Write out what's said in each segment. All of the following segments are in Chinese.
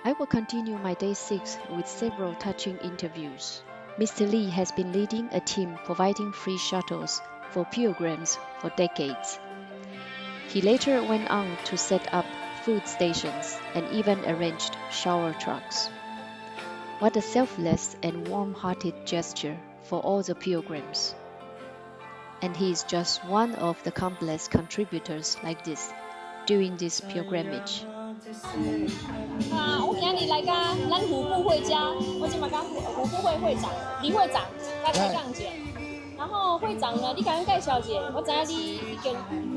I will continue my day 6 with several touching interviews. Mr. Lee has been leading a team providing free shuttles for pilgrims for decades. He later went on to set up food stations and even arranged shower trucks. What a selfless and warm-hearted gesture for all the pilgrims. And he is just one of the countless contributors like this during this pilgrimage. 我今日来甲咱湖部会家，我今嘛甲湖部会会长李会长来开讲者。然后会长呢，你甲咱介绍者，我知影你已经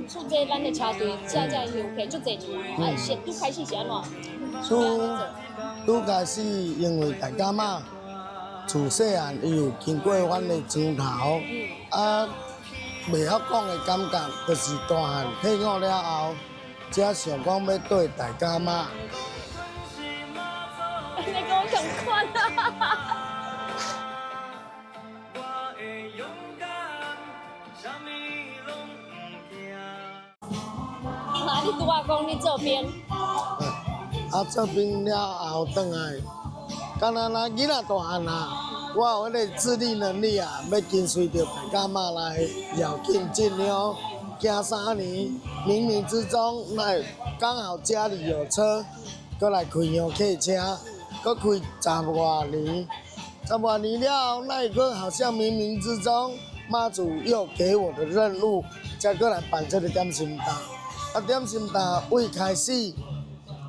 出这咱的车队，这游客足侪人啦。哎，先拄开始是安怎？拄开始因为大家嘛，自细汉伊有经过阮的床头，袂晓讲的感觉，就是大汉退伍了后。 才想讲要对大家嘛。你跟我同款啊！你拄仔讲你做兵。做兵了后转来，敢若咱囡仔大汉啊，我有迄个自理能力啊，要跟随着大家嘛来绕境进了。 行3年，冥冥之中，那刚好家里有车，过来开洋客车，搁开10多年，10多年了后，那个好像冥冥之中，妈祖又给我的任务，才过来办这个点心档。点心档为开始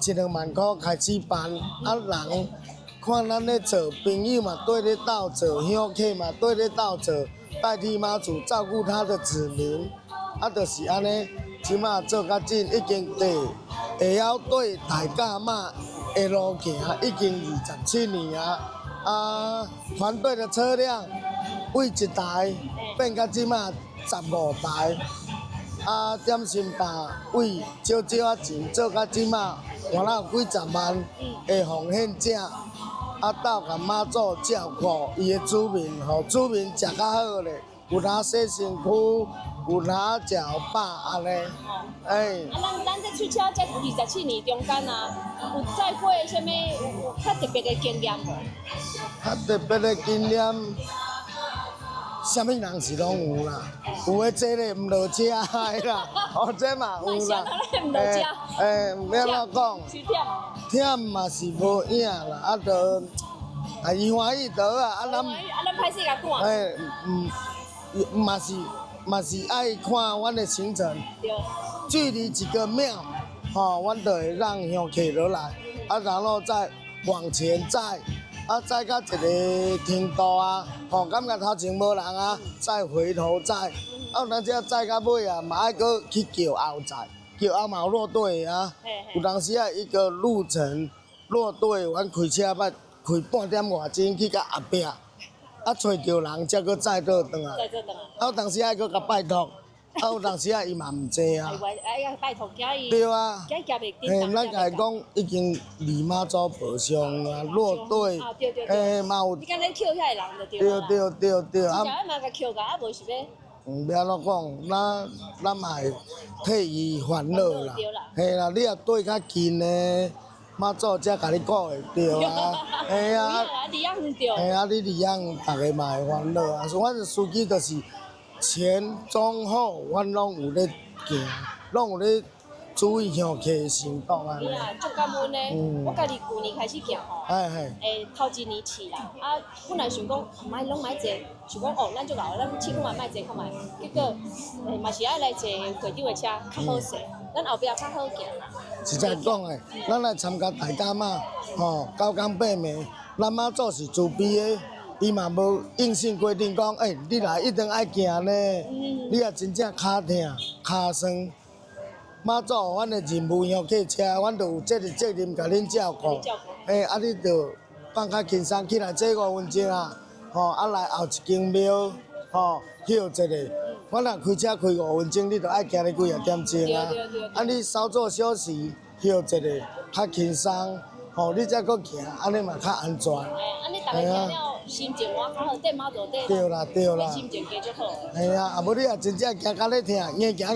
1-2万块开始办，人看咱咧做，朋友嘛对咧斗做，乡客嘛对咧斗做，代替妈祖照顾他的子民。 就是安尼，即马做较紧，已经会晓对大甲妈的路行，已经27年啊。团队的车辆为1台变到即马15台，点心档为少少钱做到即马，原来有几十万的奉献者，斗甲妈祖照顾伊的子民，互子民食较好咧，有通洗身躯。 有哪脚饱安尼？咱这出车这27年中间啊，有载过啥物有较特别的经验无？较特别的经验，啥物人是拢有啦，有诶坐咧唔落车的啦，这嘛有啦。唔落车。唔要怎讲？是忝嘛是无影啦，就伊欢喜倒咱歹势甲看。嘛是爱看阮的行程，距离几个庙，阮就会让乡客落来，然后再往前载，载到一个程度感觉头前无人再回头载，咱只载到尾嘛爱搁去叫后载，叫后嘛有落队有当时一个路程落队，阮开车捌开半点外钟去到后壁。 找着人，才搁载倒转来。有当时爱搁甲拜托，有当时伊嘛唔知啊。要拜托囝伊。对啊。囝行袂紧。咱家讲已经离妈祖步上落队。对。嘛有。你敢咧捡遐人就对啦。对。之前嘛甲捡个，无是要。要怎讲？咱嘛会替伊烦恼啦。嘿啦，你若对较近的。 妈祖才甲你顾会着离养唔着。你离养，大家嘛会烦恼所以阮司机就是前中后，阮拢有咧行，拢有咧注意乡客的行动安尼。足感恩咧，我家己旧年开始行吼。头1年试啦，本来想讲拢莫坐，想讲咱足老，咱试看卖坐看卖，结果嘛是爱来坐会长的车，较好势。 咱后壁较好行啦。实在讲诶，咱来参加大家嘛，9天8暝，咱妈祖是慈悲诶，伊嘛无硬性规定讲，你来一定爱行呢。你若真正骹疼、骹酸，妈祖有阮诶任务乡客车，阮就有这个责任甲恁照顾。你就放较轻松起来坐5分钟来后一间庙，休一下。 我若开车开5分钟，你就爱行咧几啊点钟你稍作休息，休一下，较轻松，你才搁行，安尼嘛较安全。你大家行了，心情我较好，缀妈祖缀。对啦。心情加足好。无你若真正行到咧疼，硬行，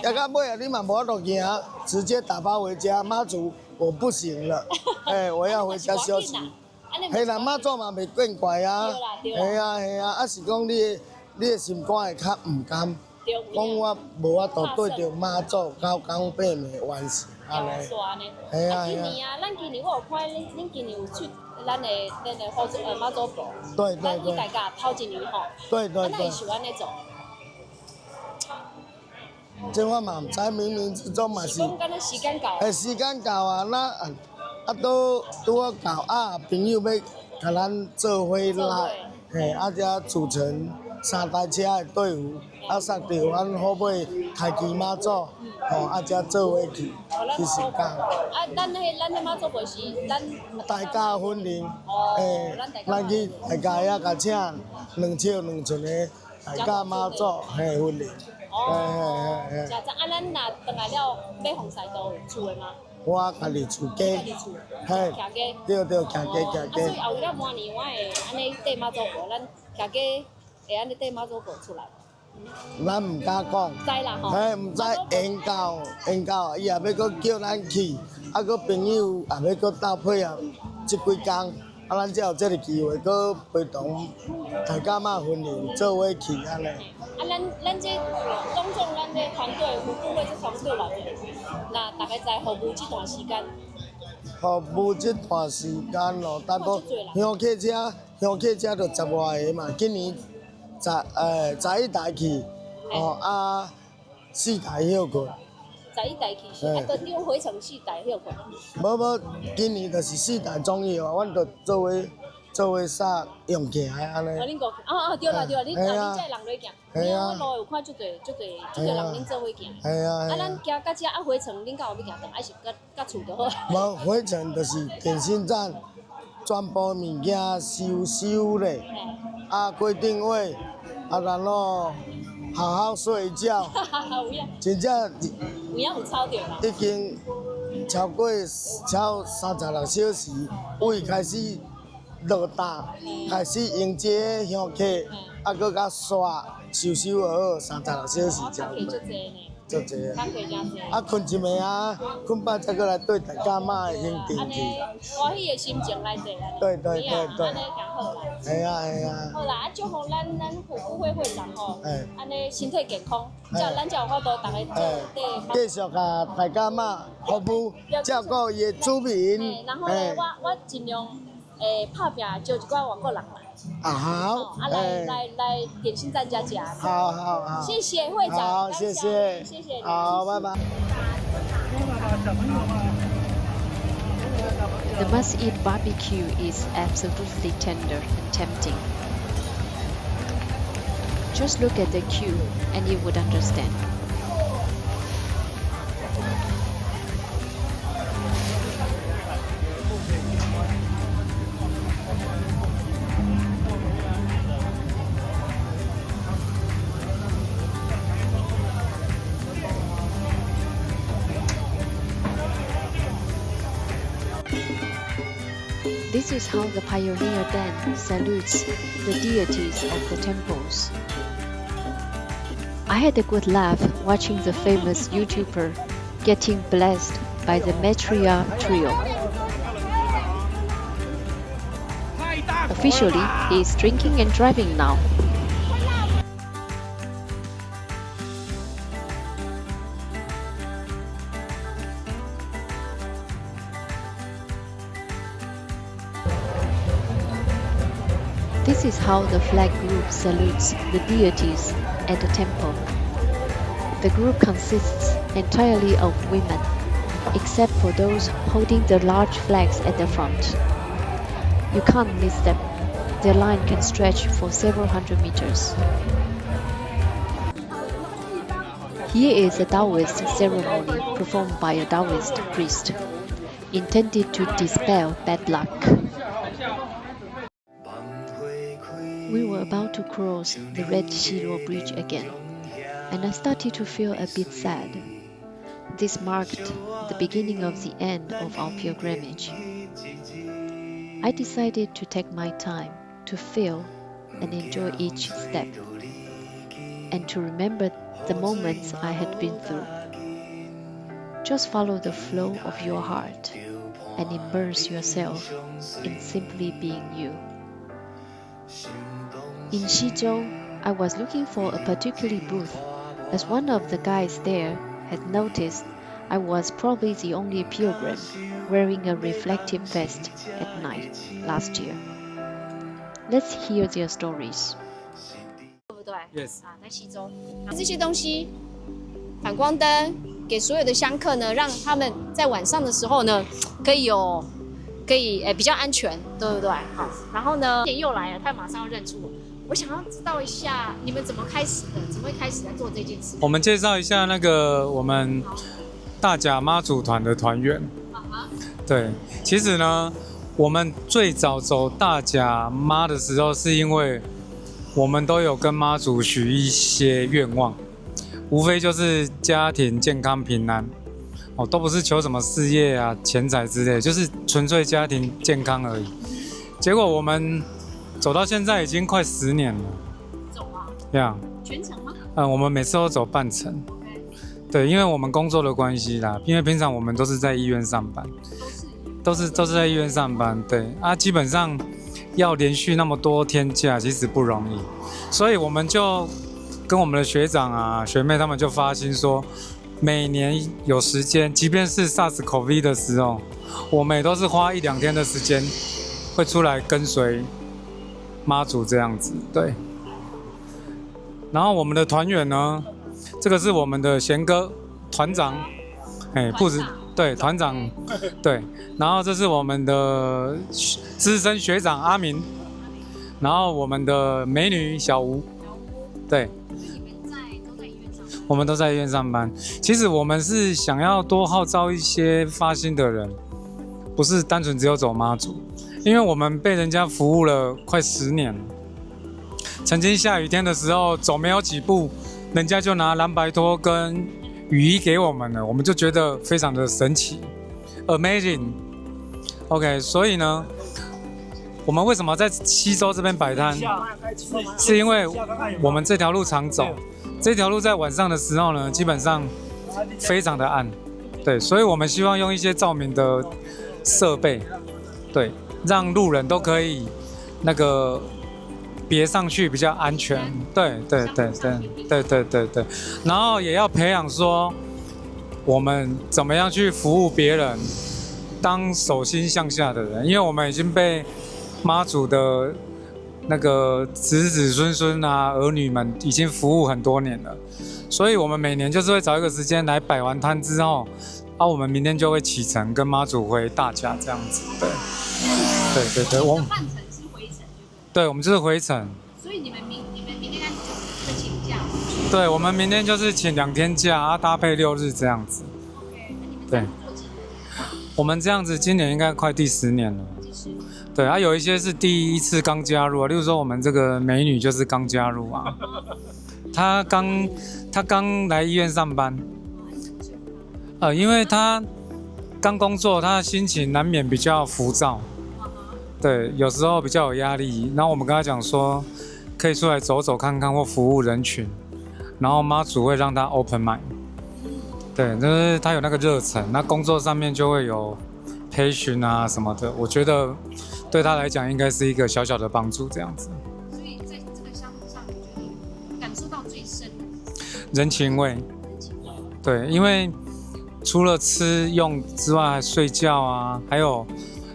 行到尾你嘛无法度行，直接打包回家。妈祖我不行了，我要回家休息。嘿啦，妈祖嘛袂见怪啊，嘿啊嘿啊，啊是讲你的心肝会较唔甘，讲我无法度对着妈祖到讲八暝完事，安尼。嘿啊嘿啊。今年啊，咱今年我有看恁今年有去咱的妈祖婆，对。咱去大家头一年吼。对。那伊是安尼做。这我嘛唔知，冥冥之中嘛是。讲敢若时间到。时间到啊，都拄到啊，朋友要甲咱做伙来，才组成3台车的队伍，送着阮好尾开基妈祖，才做伙去时间。咱的妈祖婆是咱大家分灵，咱去大家遐甲请2尺2寸的大家妈祖分灵。真赞！咱若倒来了，要红赛道厝的吗？我家己厝家，对，对，徛家。所以后日明年我会安尼缀妈祖婆，咱徛家会安尼缀妈祖婆出来。咱唔敢讲，知啦吼。唔知缘到，伊也要搁叫咱去，搁朋友也要搁斗配合这几工，咱才有这个机会搁陪同大家嘛分灵做伙去安尼。咱这总咱这团队服务会这团队偌济，那大概在服务这段时间。服务这段时间咯，淡薄香客车就10外个嘛，今年11台去，4台休困。11台去是，都你回程4台休困。无，今年就是4台总有啊，阮就做伙杀用行的安尼。恁个对啦，恁这人落行，因为我路有看足侪人恁做伙行。咱行到遮回程恁敢有要行倒，还是到厝就好？无回程就是电信站，全部物件收咧，过定位，然后好好睡觉。真正有影有操着啦。已经超36小时，胃开始落大，开始迎接香客，搁甲刷收好36小时才回。足济啊！困一暝困饱才过来对大家妈的兄弟去。欢喜的心情来坐安尼。对。安尼刚好啦。系啊。好啦，祝福咱服务会会长吼，安尼身体健康，咱才有法度大家做继续甲大家妈服务，照顾伊的子民。然后咧，我尽量拍拼招一寡外国人来。好。来点心站家吃。好。谢谢会长。好，谢谢。好，拜拜。The must-eat barbecue is absolutely tender and tempting. Just look at the queue and you would understand. This is how the pioneer then salutes the deities of the temples. I had a good laugh watching the famous YouTuber getting blessed by the Maitreya trio. Officially, he is drinking and driving now. This is how the flag group salutes the deities at the temple. The group consists entirely of women, except for those holding the large flags at the front. You can't miss them. Their line can stretch for several hundred meters. Here is a Taoist ceremony performed by a Taoist priest, intended to dispel bad luck. We were about to cross the Red Shilo Bridge again, and I started to feel a bit sad. This marked the beginning of the end of our pilgrimage. I decided to take my time to feel and enjoy each step, and to remember the moments I had been through. Just follow the flow of your heart. and immerse yourself in simply being you. In Xizhou, I was looking for a particular booth, as one of the guys there had noticed I was probably the only pilgrim wearing a reflective vest at night last year. Let's hear their stories. 对不对 Yes. 啊，在西周，这些东西，反光灯给所有的香客呢，让他们在晚上的时候呢，可以比较安全，对不对？好，然后呢，店又来了，他马上要认出我。我想要知道一下你们怎么开始的，怎么会开始在做这件事？我们介绍一下那个我们大甲妈祖团的团员。对，其实呢，我们最早走大甲妈的时候，是因为我们都有跟妈祖许一些愿望，无非就是家庭健康平安，哦，都不是求什么事业啊、钱财之类的，就是纯粹家庭健康而已。结果我们走到现在已经快10年了。走啊？这样。全程吗？我们每次都走半程。对，因为我们工作的关系啦，因为平常我们都是在医院上班，都是在医院上班。对啊，基本上要连续那么多天假，其实不容易，所以我们就跟我们的学长啊、学妹他们就发心说，每年有时间，即便是 SARS-CoV 的时候，我们也都是花1-2天的时间，会出来跟随妈祖这样子。对，然后我们的团员呢？这个是我们的贤哥团长，铺子对团长对，然后这是我们的资深学长阿明，然后我们的美女小吴，对，我们都在医院上班。其实我们是想要多号召一些发心的人，不是单纯只有走妈祖，因为我们被人家服务了快10年了，曾经下雨天的时候走没有几步。人家就拿蓝白拖跟雨衣给我们了，我们就觉得非常的神奇 ，amazing。OK， 所以呢，我们为什么在西周这边摆摊？是因为我们这条路常走，这条路在晚上的时候呢，基本上非常的暗，对，所以我们希望用一些照明的设备，对，让路人都可以那个。别上去比较安全，对，然后也要培养说我们怎么样去服务别人，当手心向下的人，因为我们已经被妈祖的那个子子孙孙啊、儿女们已经服务很多年了，所以我们每年就是会找一个时间来摆完摊之后，我们明天就会启程跟妈祖回大甲这样子，对，我们。对，我们就是回程。所以你们明天就是请假？对，我们明天就是请2天假，搭配6日这样子。OK， 那你们对，我们这样子今年应该快第10年了。对，有一些是第1次刚加入啊，例如说我们这个美女就是刚加入啊，她刚来医院上班，因为她刚工作，她的心情难免比较浮躁。对，有时候比较有压力，然后我们跟他讲说，可以出来走走看看或服务人群，然后妈祖会让他 open mind， 对，就是他有那个热忱，那工作上面就会有培训啊什么的，我觉得对他来讲应该是一个小小的帮助这样子。所以在这个项目上，你觉得感受到最深的人情味，对，因为除了吃用之外，还睡觉啊，还有。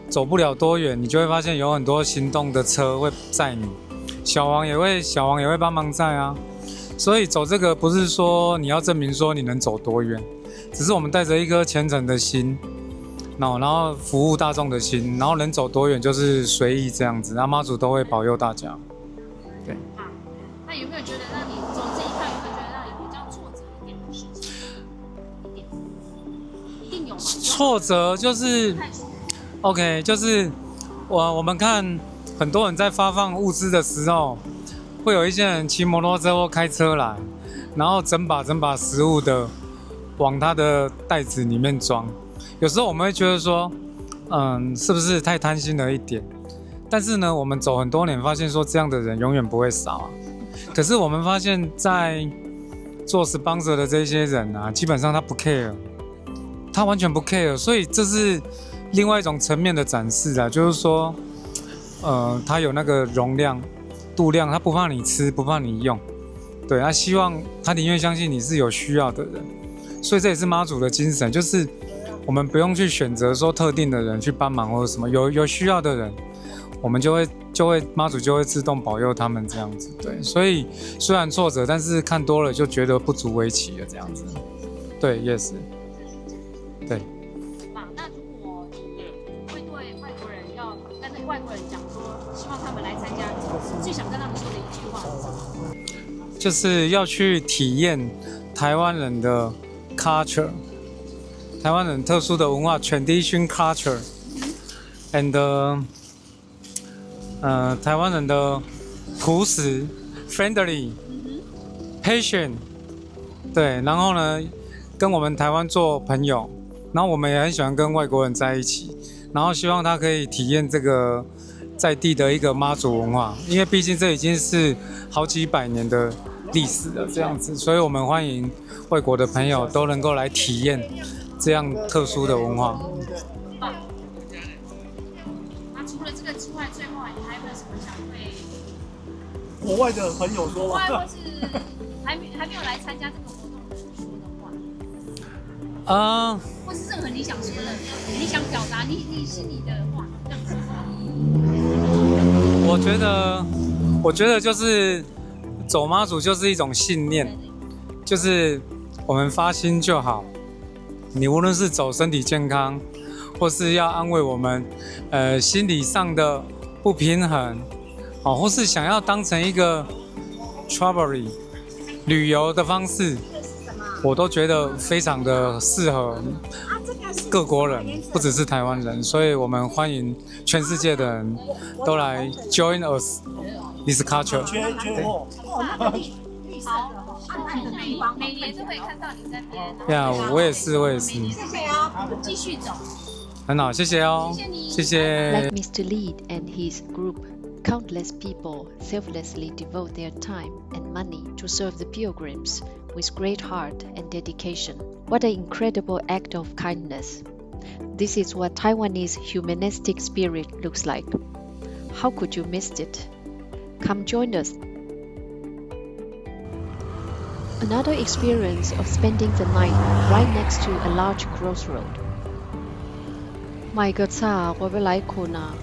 走不了多远，你就会发现有很多行动的车会载你，小王也会帮忙载啊。所以走这个不是说你要证明说你能走多远，只是我们带着一颗虔诚的心，然后服务大众的心，然后能走多远就是随意这样子，妈祖都会保佑大家。对。好，那有没有觉得让你走这一趟，有没有觉得让你比较挫折一点的事情？一定有吗？挫折就是。OK， 就是我们看很多人在发放物资的时候，会有一些人骑摩托车或开车来，然后整把食物的往他的袋子里面装。有时候我们会觉得说，是不是太贪心了一点？但是呢，我们走很多年，发现说这样的人永远不会少啊。可是我们发现，在做 sponsor 的这些人啊，基本上他不 care， 他完全不 care， 所以这是另外一种层面的展示啊，就是说，它有那个容量、度量，它不怕你吃，不怕你用，对，他希望他宁愿相信你是有需要的人，所以这也是妈祖的精神，就是我们不用去选择说特定的人去帮忙或者什么，有需要的人，我们就会妈祖就会自动保佑他们这样子，对，所以虽然挫折，但是看多了就觉得不足为奇了这样子，对，也是，对。那如果会对外国人要跟外国人讲说，希望他们来参加，最想跟他们说的一句话是什么？就是要去体验台湾人的 culture， 台湾人特殊的文化 tradition culture，and 台湾人的朴实 friendly patient， 对，然后呢跟我们台湾做朋友，然后我们也很喜欢跟外国人在一起，然后希望他可以体验这个在地的一个妈祖文化，因为毕竟这已经是好几百年的历史了这样子，所以我们欢迎外国的朋友都能够来体验这样特殊的文化。那除了这个之外，最后还有没有什么想对国外的朋友说国外或是还没有来参加这个活动的人说的话？或是任何你想说的、你想表达、你是你的话，任何。我觉得就是走妈祖就是一种信念，就是我们发心就好。你无论是走身体健康，或是要安慰我们，心理上的不平衡，或是想要当成一个 traveling 旅游的方式，我都觉得非常的适合各国人，不只是台湾人，所以我们欢迎全世界的人都来 join us this culture。好，每年都会看到你在那边。呀，我也是。谢谢哦，继续走。很好，谢谢哦，谢谢。Like Mr. Lee and his group, countless people selflessly devote their time and money to serve the pilgrims with great heart and dedication. What an incredible act of kindness. This is what Taiwanese humanistic spirit looks like. How could you miss it? Come join us. Another experience of spending the night right next to a large crossroad. 买个茶，我要来困啊。